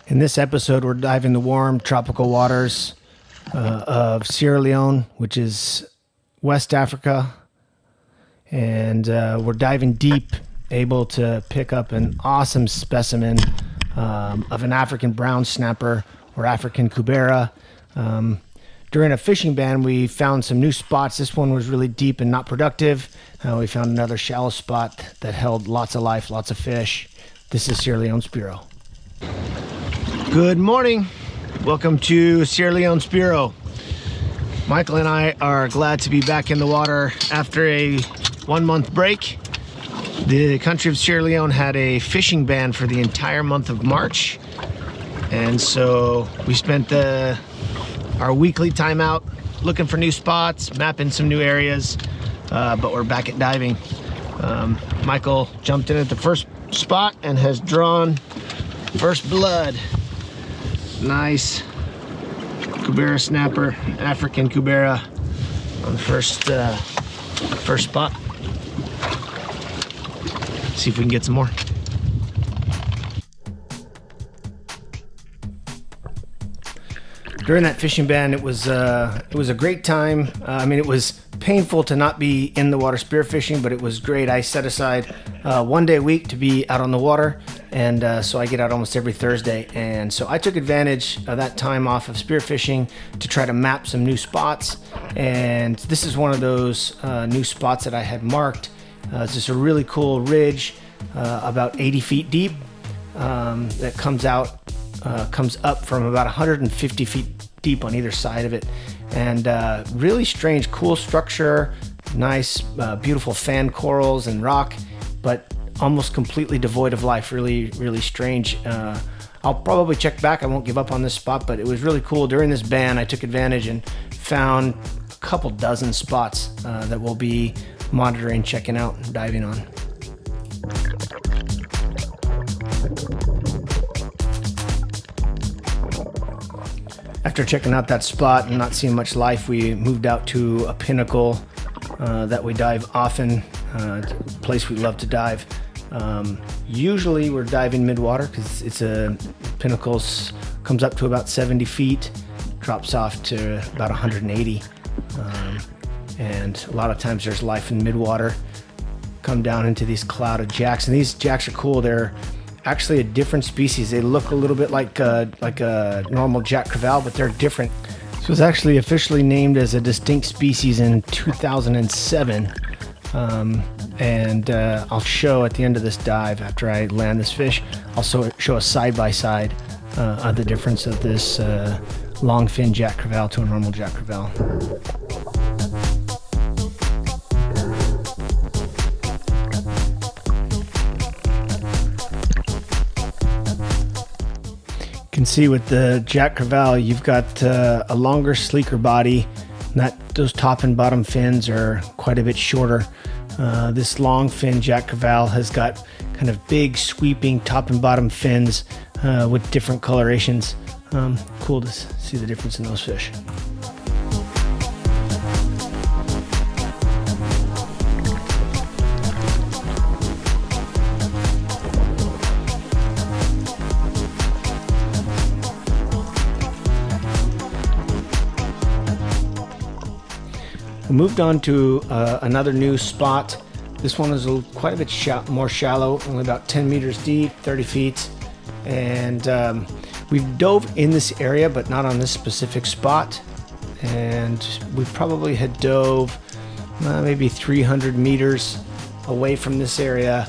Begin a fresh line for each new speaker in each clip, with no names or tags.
In this episode, we're diving the warm tropical waters of Sierra Leone, which is West Africa. And we're diving deep, able to pick up an awesome specimen of an African brown snapper or African Cubera. During a fishing ban, we found some new spots. This one was really deep and not productive. We found another shallow spot that held lots of life, lots of fish. This is Sierra Leone Spearo. Good morning. Welcome to Sierra Leone Spearo. Michael and I are glad to be back in the water after a 1-month break. The country of Sierra Leone had a fishing ban for the entire month of March. And so we spent our weekly time out looking for new spots, mapping some new areas, but we're back at diving. Michael jumped in at the first spot and has drawn first blood. Nice Cubera snapper, African Cubera on the first spot. See if we can get some more. During that fishing ban, it was a great time. I mean, it was painful to not be in the water spearfishing, but it was great. I set aside 1 day a week to be out on the water, and so I get out almost every Thursday. And so I took advantage of that time off of spearfishing to try to map some new spots. And this is one of those new spots that I had marked. It's just a really cool ridge, about 80 feet deep, that comes up from about 150 feet deep on either side of it. And really strange, cool structure, nice, beautiful fan corals and rock, but almost completely devoid of life. Really, really strange. I'll probably check back. I won't give up on this spot, but it was really cool. During this ban, I took advantage and found a couple dozen spots that we'll be monitoring, checking out, and diving on. After checking out that spot and not seeing much life, we moved out to a pinnacle that we dive often, a place we love to dive. Usually we're diving mid-water because it's pinnacles comes up to about 70 feet, drops off to about 180. And a lot of times there's life in mid-water. Come down into these cloud of jacks, and these jacks are cool. They're actually a different species. They look a little bit like a normal jack crevalle, but they're different. This was actually officially named as a distinct species in 2007. And I'll show at the end of this dive, after I land this fish, I'll show a side-by-side of the difference of this long fin jack crevalle to a normal jack crevalle. You can see with the jack crevalle, you've got a longer, sleeker body. Those top and bottom fins are quite a bit shorter. This long fin jack crevalle has got kind of big, sweeping top and bottom fins with different colorations. Cool to see the difference in those fish. We moved on to another new spot. This one is quite a bit more shallow, only about 10 meters deep, 30 feet. And we've dove in this area, but not on this specific spot. And we probably had dove maybe 300 meters away from this area.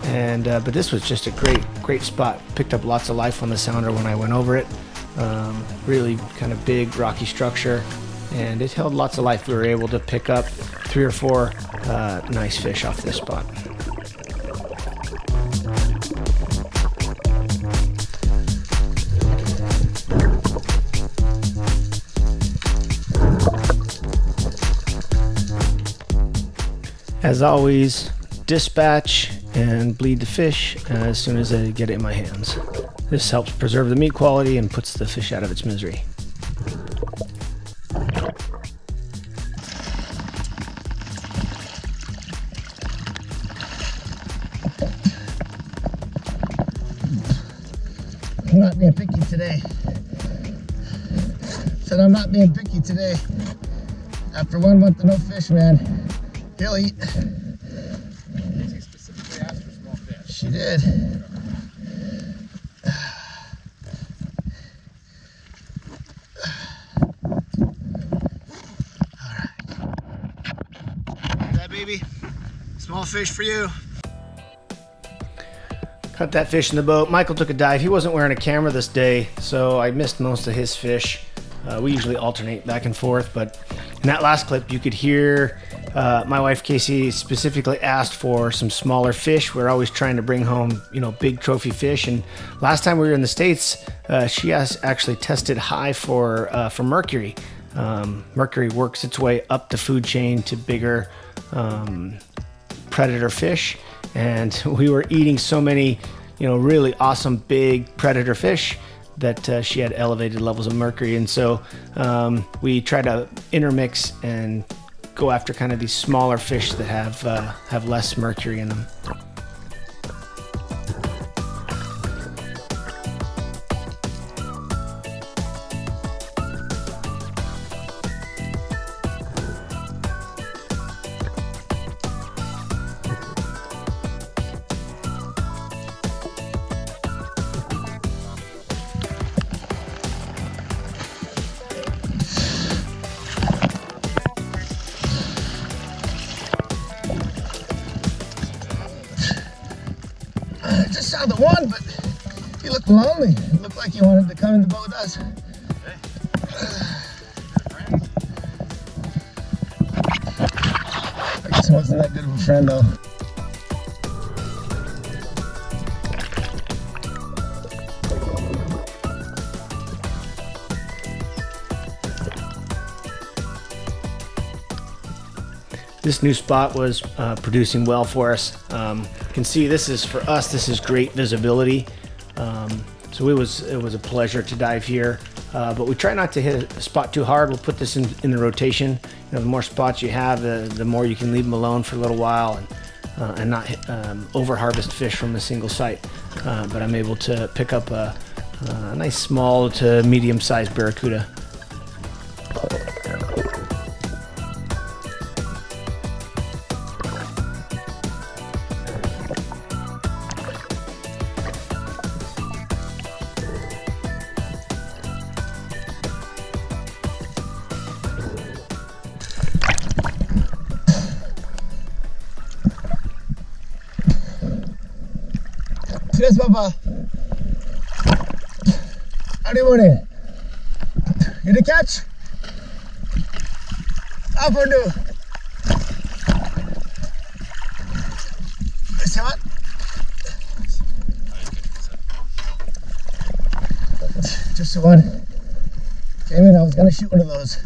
And but this was just a great spot. Picked up lots of life on the sounder when I went over it. Really kind of big, rocky structure. And it held lots of life. We were able to pick up 3 or 4 nice fish off this spot. As always, dispatch and bleed the fish as soon as I get it in my hands. This helps preserve the meat quality and puts the fish out of its misery. I'm not being picky today. Said I'm not being picky today. After 1 month of no fish, man, he'll eat.
She specifically asked for small fish.
She did. That baby, small fish for you. Caught that fish in the boat. Michael took a dive. He wasn't wearing a camera this day, so I missed most of his fish. We usually alternate back and forth, but in that last clip you could hear my wife Casey specifically asked for some smaller fish. We're always trying to bring home, you know, big trophy fish, and last time we were in the States, she actually tested high for mercury. Mercury works its way up the food chain to bigger predator fish, and we were eating so many, you know, really awesome big predator fish that she had elevated levels of mercury, and so we try to intermix and go after kind of these smaller fish that have less mercury in them. I just saw the one, but he looked lonely. It looked like he wanted to come in the boat with us. I guess he wasn't that good of a friend though. This new spot was producing well for us. You can see this is, for us, this is great visibility. So it was a pleasure to dive here. But we try not to hit a spot too hard. We'll put this in the rotation. You know, the more spots you have, the more you can leave them alone for a little while and not over harvest fish from a single site. But I'm able to pick up a nice small to medium sized barracuda. Yes, Papa. How do you want it? You the catch? How for do? See what? Just the one. Came in, I was gonna shoot one of those.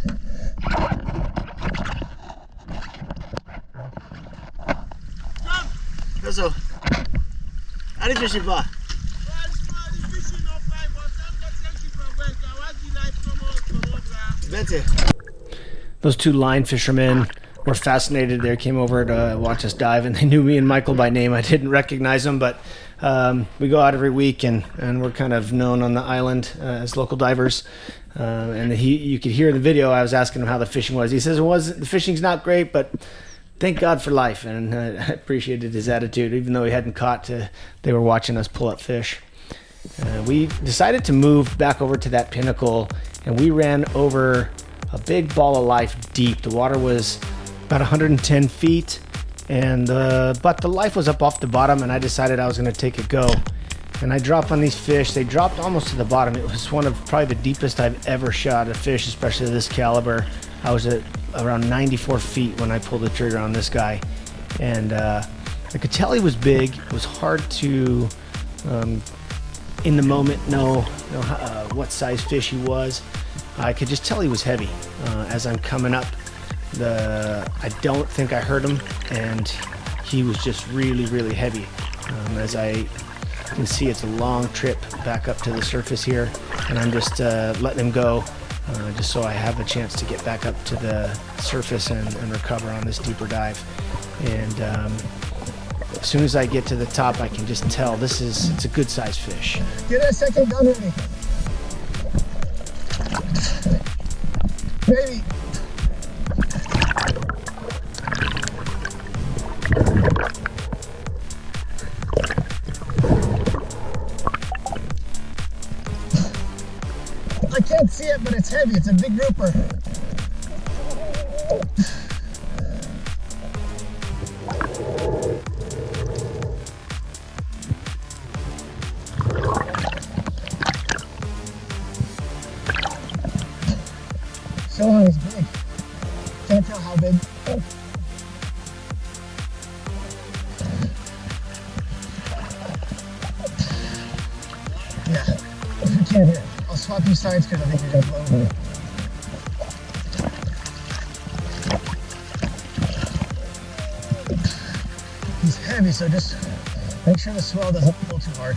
So, how did you fish, Pa? Those two line fishermen were fascinated. They came over to watch us dive, and they knew me and Michael by name. I didn't recognize them, but we go out every week, and we're kind of known on the island as local divers. And you could hear in the video, I was asking him how the fishing was. He says the fishing's not great, but thank God for life, and I appreciated his attitude. Even though he hadn't caught, they were watching us pull up fish. We decided to move back over to that pinnacle, and we ran over a big ball of life deep. The water was about 110 feet, but the life was up off the bottom, and I decided I was going to take a go. And I dropped on these fish. They dropped almost to the bottom. It was one of probably the deepest I've ever shot a fish, especially this caliber. I was at around 94 feet when I pulled the trigger on this guy, and I could tell he was big. It was hard to in the moment know what size fish he was. I could just tell he was heavy. As I'm coming up, I don't think I heard him, and he was just really, really heavy. As I can see, it's a long trip back up to the surface here, and I'm just letting him go just so I have a chance to get back up to the surface and recover on this deeper dive. And As soon as I get to the top, I can just tell it's a good sized fish.
Get a second gun ready. Maybe. I can't see it, but it's heavy. It's a big grouper. So he's big. Can't tell how big. Yeah, you can't hear it. I'll swap you sides because I think you're gonna blow. He's heavy, so just make sure the swell doesn't pull too hard.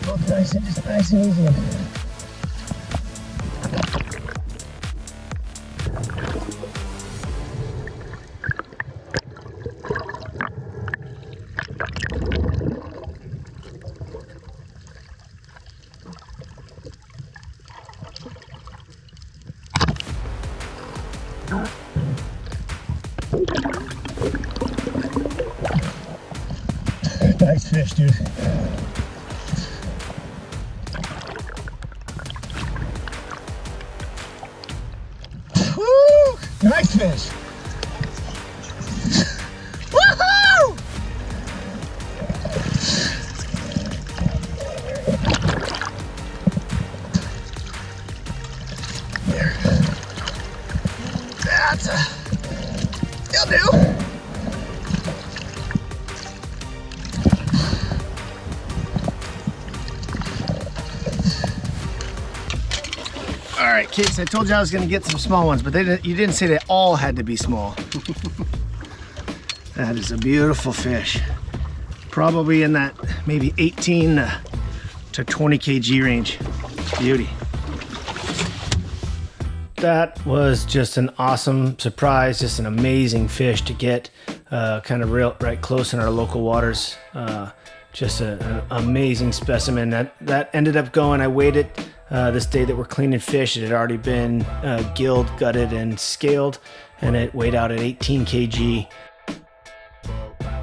Both nice and just nice and easy. Nice fish, dude. Woo! Nice fish. Woohoo! There. You'll do.
All right, Case, I told you I was going to get some small ones, but you didn't say they all had to be small. That is a beautiful fish. Probably in that maybe 18 to 20 kg range. Beauty. That was just an awesome surprise, just an amazing fish to get kind of right close in our local waters. Just an amazing specimen. That ended up going, I weighed it this day that we're cleaning fish. It had already been gilled, gutted, and scaled, and it weighed out at 18 kg.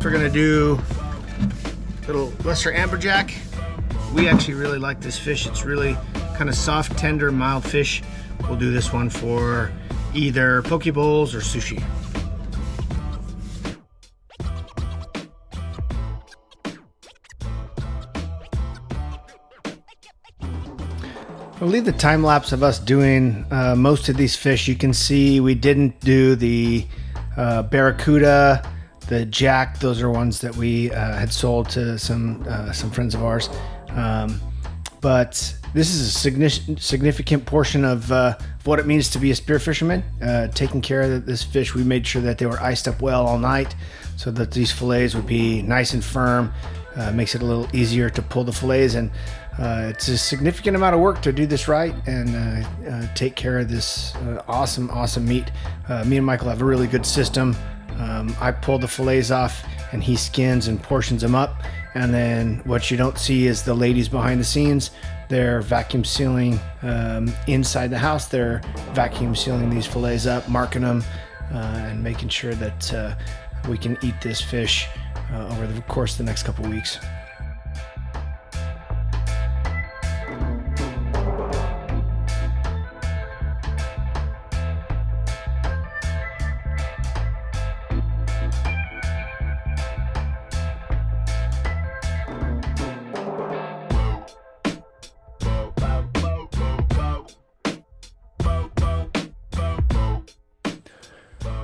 We're gonna do little lesser amberjack. We actually really like this fish. It's really kind of soft, tender, mild fish. We'll do this one for either poke bowls or sushi. I'll leave the time lapse of us doing most of these fish. You can see we didn't do the barracuda, the jack. Those are ones that we had sold to some friends of ours. But this is a significant portion of what it means to be a spear fisherman. Taking care of this fish, we made sure that they were iced up well all night so that these fillets would be nice and firm. Makes it a little easier to pull the fillets, and it's a significant amount of work to do this right and take care of this awesome meat. Me and Michael have a really good system. I pull the fillets off and he skins and portions them up, and then what you don't see is the ladies behind the scenes. They're vacuum sealing inside the house. They're vacuum sealing these fillets up, marking them, and making sure that we can eat this fish over the course of the next couple weeks.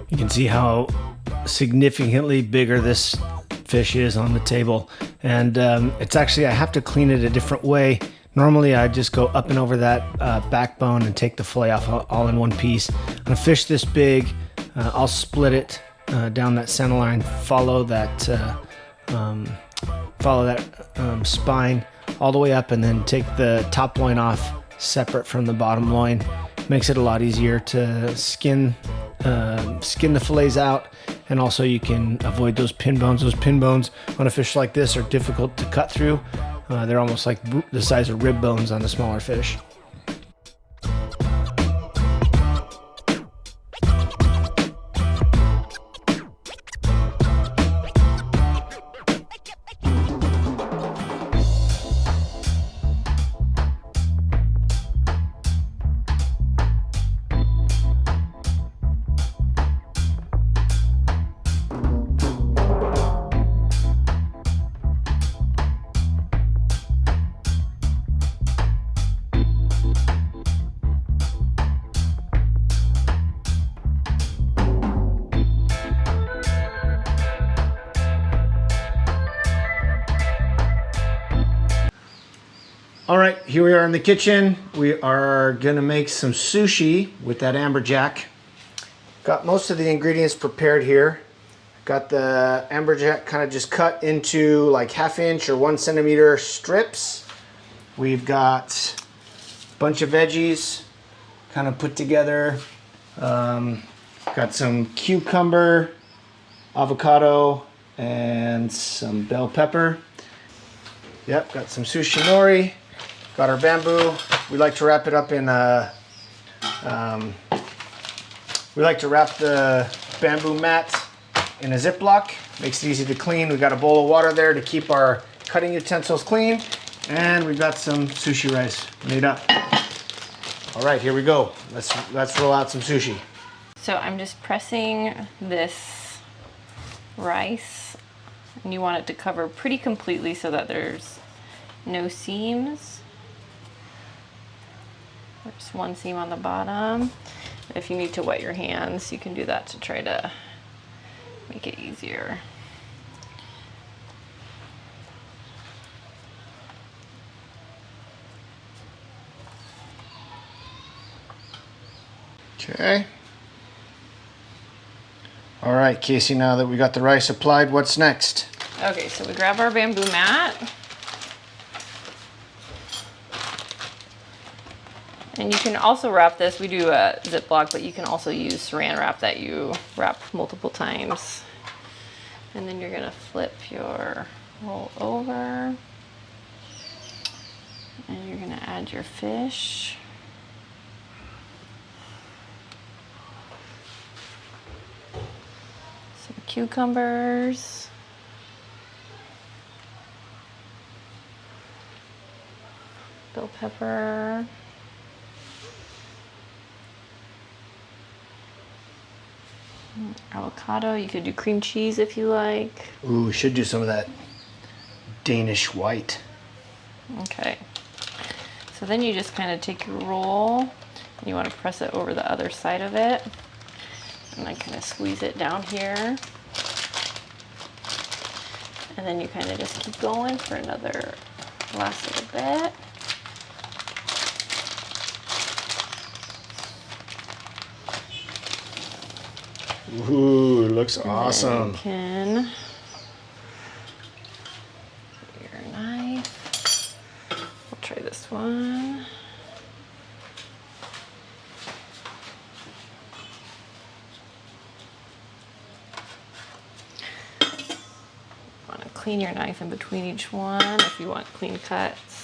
You can see how significantly bigger this fish is on the table, and it's actually, I have to clean it a different way. Normally I just go up and over that backbone and take the fillet off all in one piece. On a fish this big, I'll split it down that center line, follow that spine all the way up, and then take the top loin off separate from the bottom loin. Makes it a lot easier to skin the fillets out And also you can avoid those pin bones. Those pin bones on a fish like this are difficult to cut through. They're almost like the size of rib bones on the smaller fish. All right, here we are in the kitchen. We are gonna make some sushi with that amberjack. Got most of the ingredients prepared here. Got the amberjack kind of just cut into like 1/2 inch or 1 centimeter strips. We've got a bunch of veggies kind of put together. Got some cucumber, avocado, and some bell pepper. Yep, got some sushi nori. Got our bamboo. We like to wrap it up in we like to wrap the bamboo mat in a Ziploc. Makes it easy to clean. We got a bowl of water there to keep our cutting utensils clean. And we've got some sushi rice made up. All right, here we go. Let's roll out some sushi.
So I'm just pressing this rice, and you want it to cover pretty completely so that there's no seams. There's one seam on the bottom. If you need to wet your hands, you can do that to try to make it easier.
Okay. All right, Casey, now that we got the rice applied, what's next?
Okay, so we grab our bamboo mat. And you can also wrap this, we do a Ziploc, but you can also use saran wrap that you wrap multiple times. And then you're gonna flip your roll over. And you're gonna add your fish. Some cucumbers. Bell pepper. Avocado, you could do cream cheese if you like.
Ooh, we should do some of that Danish white.
Okay. So then you just kind of take your roll and you want to press it over the other side of it. And then kind of squeeze it down here. And then you kind of just keep going for another last little bit.
Ooh, looks awesome.
You can your knife. We'll try this one. Want to clean your knife in between each one if you want clean cuts.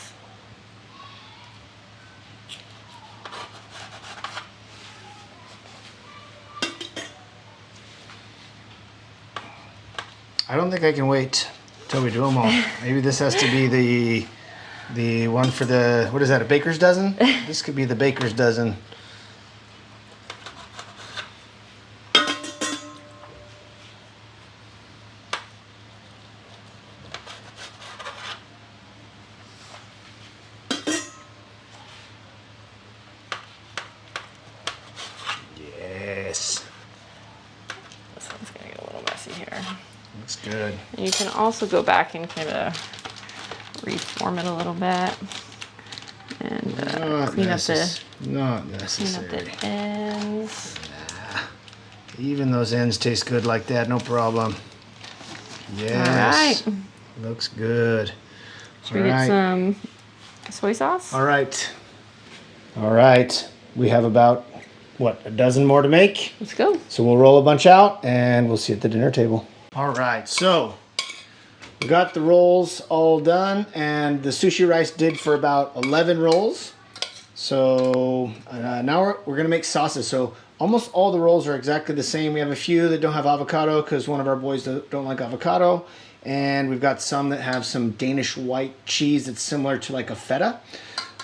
I don't think I can wait till we do them all. Maybe this has to be the one for the, what is that, a baker's dozen? This could be the baker's dozen. Yes.
This one's gonna get a little messy here.
Looks good.
And you can also go back and kind of reform it a little bit and clean up the ends.
Nah. Even those ends taste good like that, no problem. Yes.
All right.
Looks good.
Should we get some soy sauce?
All right. All right. We have about what, a dozen more to make.
Let's go.
So we'll roll a bunch out and we'll see you at the dinner table. All right, so we got the rolls all done, and the sushi rice did for about 11 rolls. So now we're gonna make sauces. So almost all the rolls are exactly the same. We have a few that don't have avocado because one of our boys don't like avocado. And we've got some that have some Danish white cheese that's similar to like a feta.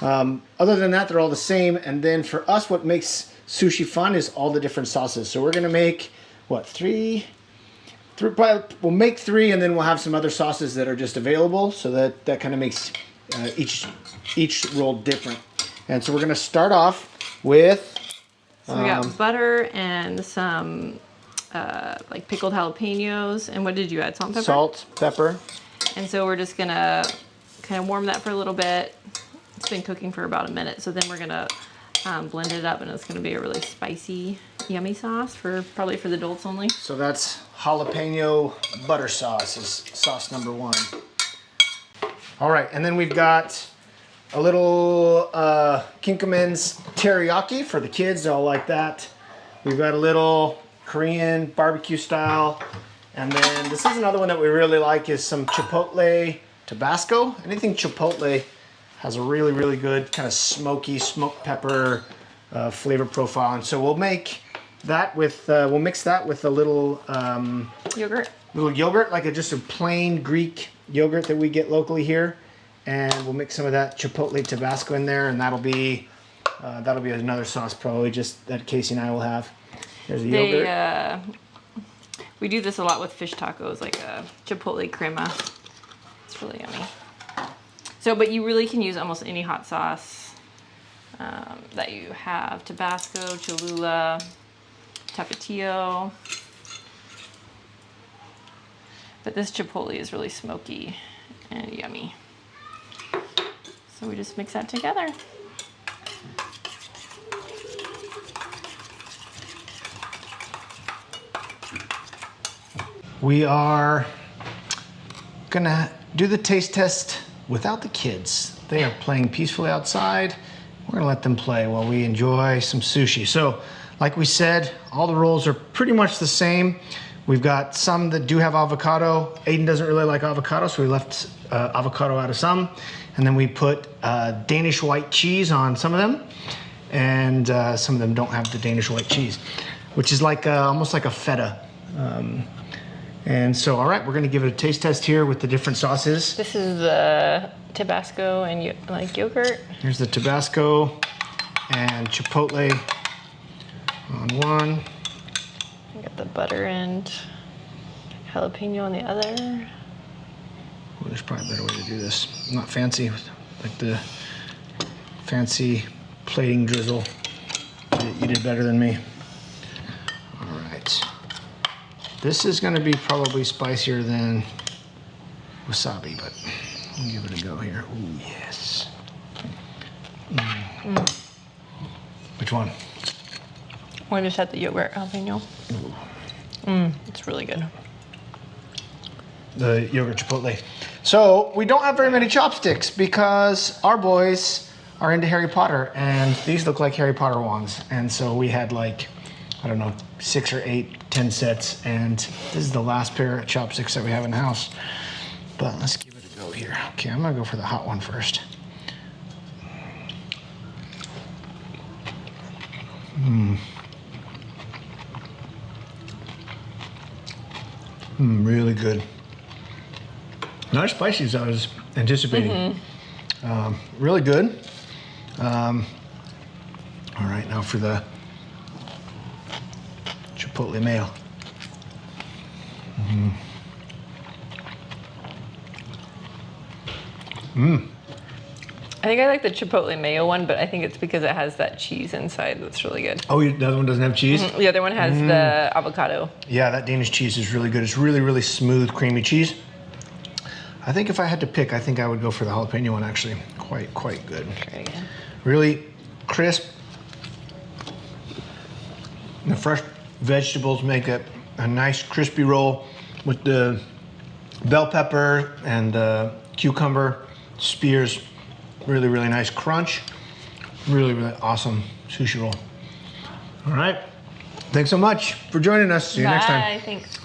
Other than that, they're all the same. And then for us, what makes sushi fun is all the different sauces. So we're gonna make, what, three, probably, we'll make 3, and then we'll have some other sauces that are just available. So that kind of makes each roll different. And so we're gonna start off with...
So we got butter and some like pickled jalapenos. And what did you add, salt and pepper?
Salt, pepper.
And so we're just gonna kind of warm that for a little bit. It's been cooking for about a minute. So then we're gonna blend it up, and it's gonna be a really spicy, yummy sauce probably for the adults only.
So that's jalapeno butter sauce is sauce number 1. All right, and then we've got a little Kinkelman's teriyaki for the kids. They'll like that. We've got a little Korean barbecue style. And then this is another one that we really like, is some chipotle Tabasco. Anything chipotle has a really, really good kind of smoky, smoked pepper flavor profile. And so we'll make that with, we'll mix that with a little
Yogurt.
Like just a plain Greek yogurt that we get locally here. And we'll mix some of that chipotle Tabasco in there, and that'll be another sauce probably just that Casey and I will have. There's the yogurt.
We do this a lot with fish tacos, like a chipotle crema. It's really yummy. So, but you really can use almost any hot sauce that you have. Tabasco, Cholula, Tapatio. But this chipotle is really smoky and yummy. So we just mix that together.
We are gonna do the taste test without the kids. They are playing peacefully outside. We're gonna let them play while we enjoy some sushi. So, like we said, all the rolls are pretty much the same. We've got some that do have avocado. Aiden doesn't really like avocado, so we left avocado out of some. And then we put Danish white cheese on some of them. And some of them don't have the Danish white cheese, which is like almost like a feta. And so, all right, we're gonna give it a taste test here with the different sauces.
This is the Tabasco and like yogurt.
Here's the Tabasco and Chipotle on one.
We got the butter and jalapeno on the other.
Well, there's probably a better way to do this. I'm not fancy with like the fancy plating drizzle. You did better than me. All right. This is gonna be probably spicier than wasabi, but we'll give it a go here. Ooh, yes. Which one?
We just had the yogurt jalapeno. It's really good.
The yogurt chipotle. So we don't have very many chopsticks because our boys are into Harry Potter, and these look like Harry Potter wands. And so we had like, I don't know, 6 or 8, 10 sets, and this is the last pair of chopsticks that we have in the house. But let's give it a go here. Okay, I'm gonna go for the hot one first. Really good. Not as spicy as I was anticipating. Really good. All right, now for the chipotle mayo.
I think I like the chipotle mayo one, but I think it's because it has that cheese inside that's really good.
Oh, the other one doesn't have cheese?
The other one has the avocado.
Yeah, that Danish cheese is really good. It's really, really smooth, creamy cheese. I think if I had to pick, I think I would go for the jalapeno one, actually. Quite good.
Try it again.
Really crisp. The fresh vegetables make a nice crispy roll with the bell pepper and the cucumber spears. Really, really nice crunch. Really, really awesome sushi roll. All right. Thanks so much for joining us. See you next time.
Bye. Thanks.